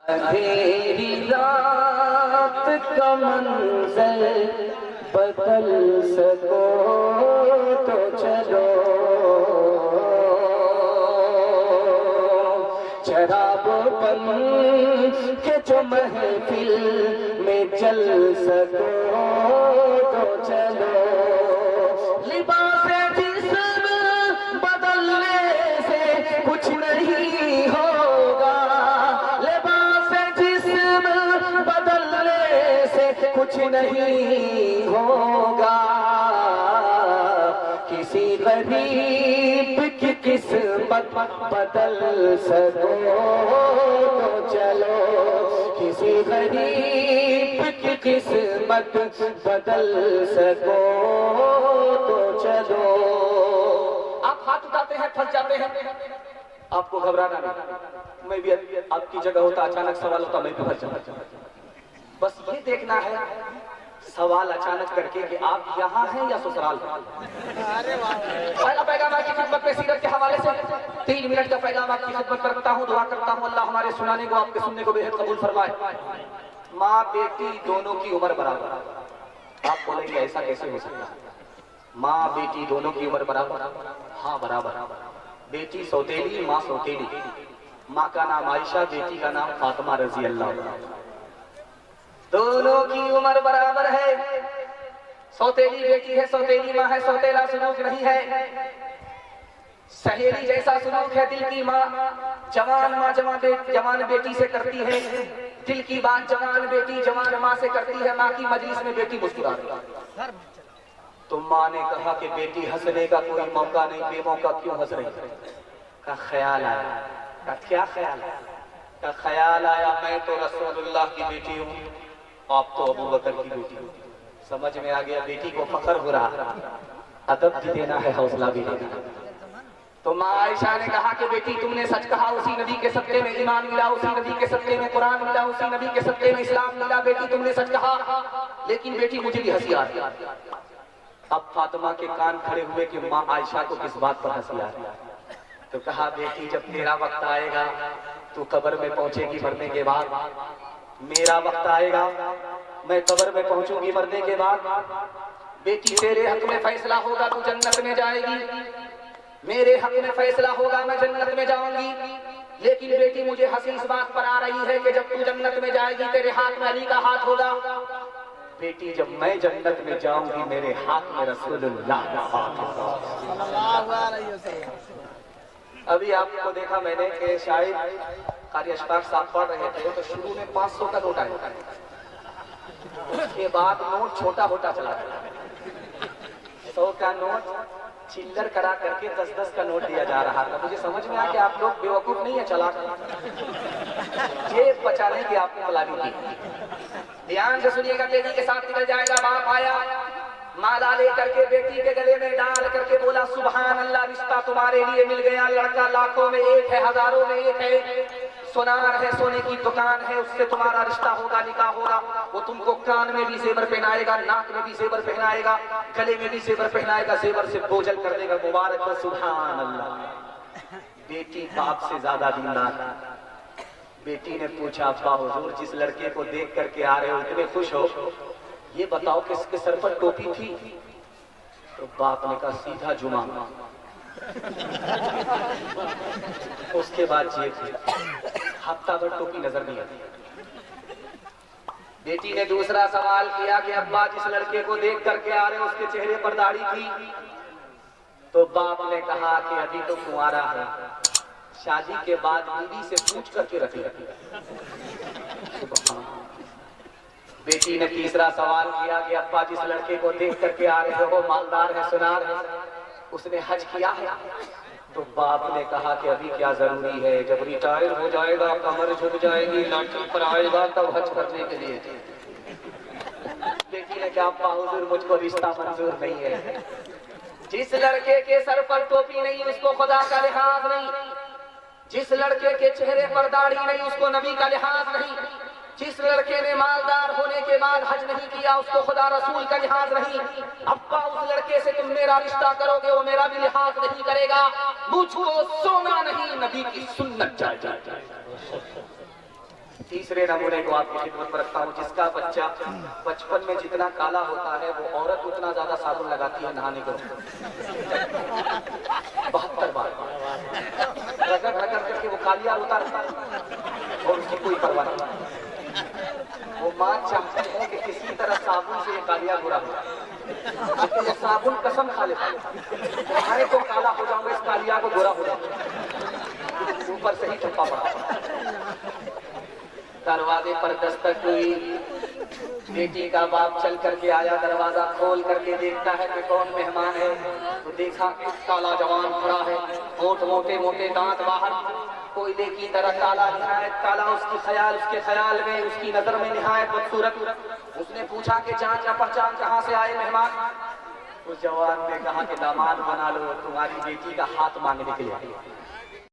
अंधेरी रात का मंजर बदल सको तो चलो, शराबों के जो महफिल में चल सको तो चलो। लिबास जिस्म बदलने से कुछ नहीं होगा, लिबास जिस्म बदलने से कुछ नहीं होगा। किसी गरीब की किस्मत बदल सको तो चलो, किसी गरीब की किस्मत बदल सको तो चलो। आप हाथ उठाते हैं, फंस जाते हैं, आपको घबराना नहीं। मैं भी आपकी जगह होता, अचानक सवाल होता, मैं भी फंस जाता। बस ये देखना है सवाल अचानक करके कि आप यहाँ हैं या ससुराल में। पहला पैगाम आपकी खिदमत में सीरत के हवाले से 3 मिनट का पैगाम आपकी खिदमत में रखता हूँ। दुआ करता हूँ अल्लाह हमारे सुनाने को, आपके सुनने को बेहद कबूल फरमाए। माँ बेटी दोनों की उम्र बराबर। आप बोलेंगे ऐसा कैसे हो सकता है? माँ बेटी दोनों की उम्र बराबर? हाँ बराबर। बेटी सौतेली, माँ सौतेली। माँ का नाम आयशा, बेटी का नाम फातिमा रजी अल्लाह। दोनों की उम्र बराबर है। सौतेली बेटी है, सौतेली माँ है, सौतेला सुलूक नहीं है। सहेली जैसा सुलूक है दिल की माँ। जवान माँ जवान बेटी से करती है दिल की बात, जवान बेटी जवान माँ से करती है। माँ की मजलिस में बेटी मुस्कुरा रही है तो माँ ने कहा कि बेटी हंसने का कोई मौका नहीं, बेमौका क्यों हंस रही है? का ख्याल आया। का क्या ख्याल आया? का ख्याल आया मैं तो रसूलुल्लाह की बेटी हूँ, आप तो अबू बकर की बेटी हो। समझ में आ गया, बेटी को फख्र हो रहा, अदब भी देना है, हौसला भी देना है। तो माँ आयशा ने कहा कि बेटी तुमने सच कहा, उसी नबी के सदके में ईमान मिला, उसी नबी के सदके में कुरान मिला, उसी नबी के सदके में इस्लाम मिला। बेटी तुमने सच कहा, लेकिन बेटी मुझे भी हंसी आ रही। अब फातिमा के कान खड़े हुए कि माँ आयशा को किस बात पर हंसी आ रही है। तो कहा बेटी जब तेरा वक्त आएगा तू कब्र में पहुंचेगी मरने के बाद, मेरा वक्त आएगा मैं कब्र में पहुंचूंगी मरने के बाद। बेटी तेरे हक में फैसला होगा तू जन्नत में जाएगी, मेरे हक में फैसला होगा मैं जन्नत में जाऊंगी। लेकिन बेटी मुझे हंसी इस बात पर आ रही है कि जब तू जन्नत में जाएगी तेरे हाथ में अली का हाथ होगा। बेटी जब मैं जन्नत में जाऊंगी मेरे हाथ में रसूलुल्लाह का हाथ होगा। अभी आपको देखा मैंने कि शायद कारी अशफाक साहब पढ़ रहे थे तो शुरू में 500 का नोट आया, उसके बाद नोट छोटा होता चला गया। 100 का नोट चिल्लर करा करके 10-10 का नोट दिया जा रहा था। मुझे समझ में आया कि आप लोग बेवकूफ नहीं है, चला जेब बचाने की आपने प्लानिंग की। ध्यान से सुनिएगा, तेजी के साथ निकल जाएगा। बाप आया, माला लेकर के बेटी के गले में डाल करके बोला सुभान अल्लाह, रिश्ता तुम्हारे लिए मिल गया। लड़का लाखों में एक है, हजारों में एक है, सोनार है, सोने की दुकान है, उससे तुम्हारा रिश्ता होगा, निकाह होगा। वो तुमको कान में भी जेवर पहनाएगा, नाक में भी जेवर पहनाएगा, गले में भी जेवर पहनाएगा, जेवर से बोझल कर देगा। मुबारक हो, सुभान अल्लाह। बेटी बाप से ज्यादा दीनदार। बेटी ने पूछा अब्बा हुजूर जिस लड़के को देख करके आ रहे हो इतने खुश हो, ये बताओ किसके सर पर टोपी थी? तो बाप ने कहा सीधा जुमा। उसके बाद जेब, हफ्ता भर टोपी नजर नहीं आती। बेटी ने दूसरा सवाल किया कि अब्बा जिस लड़के को देख करके आ रहे हो उसके चेहरे पर दाढ़ी थी? तो बाप ने कहा कि अभी तो कुंवारा है, शादी के बाद बीवी से पूछ करके रखी। बेटी ने तीसरा सवाल किया कि अब्बा जिस लड़के को देख करके आ रहे हो मालदार है, सुनार है, उसने हज किया है? तो बाप ने कहा कि अभी क्या जरूरी है, जब रिटायर हो जाएगा कमर झुक जाएगी, लाठी पर आएगा तब हज करने के लिए। बेटी ने कहा अब्बा हुजूर मुझको रिश्ता मंजूर नहीं है। जिस लड़के के सर पर टोपी नहीं उसको खुदा का लिहाज नहीं, जिस लड़के के चेहरे पर दाढ़ी नहीं उसको नबी का लिहाज नहीं, जिस लड़के ने मालदार होने के बाद हज नहीं किया उसको खुदा रसूल का लिहाज नहीं। अब्बा उस लड़के से तुम मेरा रिश्ता करोगे वो मेरा भी लिहाज नहीं करेगा। मुझको सोना नहीं, नबी की सुन्नत चाहिए। तीसरे नमूने को आपकी खिदमत पर रखता हूँ, जिसका बच्चा बचपन में जितना काला होता है वो औरत उतना ज्यादा साबुन लगाती है नहाने को 72 बार रगड़ रगड़ करके वो कालिया उतारता है और उसकी कोई परवाह नहीं। वो माँ चाहती है कि किसी तरह साबुन से ये कालिया गोरा हो जाए, लेकिन ये साबुन कसम खा लेता है तुम्हारे को काला हो जाऊंगा, इस कालिया को गोरा हो जाऊंगा, ऊपर से ही ठप्पा पड़ा। दरवाजे पर दस्तक हुई, बेटी का बाप चल करके आया, दरवाजा खोल करके देखता है कि कौन मेहमान है। तो देखा कि काला जवान खड़ा है, होंठ मोटे मोटे दांत बाहर, कोयले की तरह काला, निहायत काला, उसके ख्याल में उसकी नजर में निहायत खूबसूरत। उसने पूछा कि जान या पहचान कहाँ से आए मेहमान? उस जवान ने कहा कि दामाद बना लो, तुम्हारी बेटी का हाथ मांगने के लिए।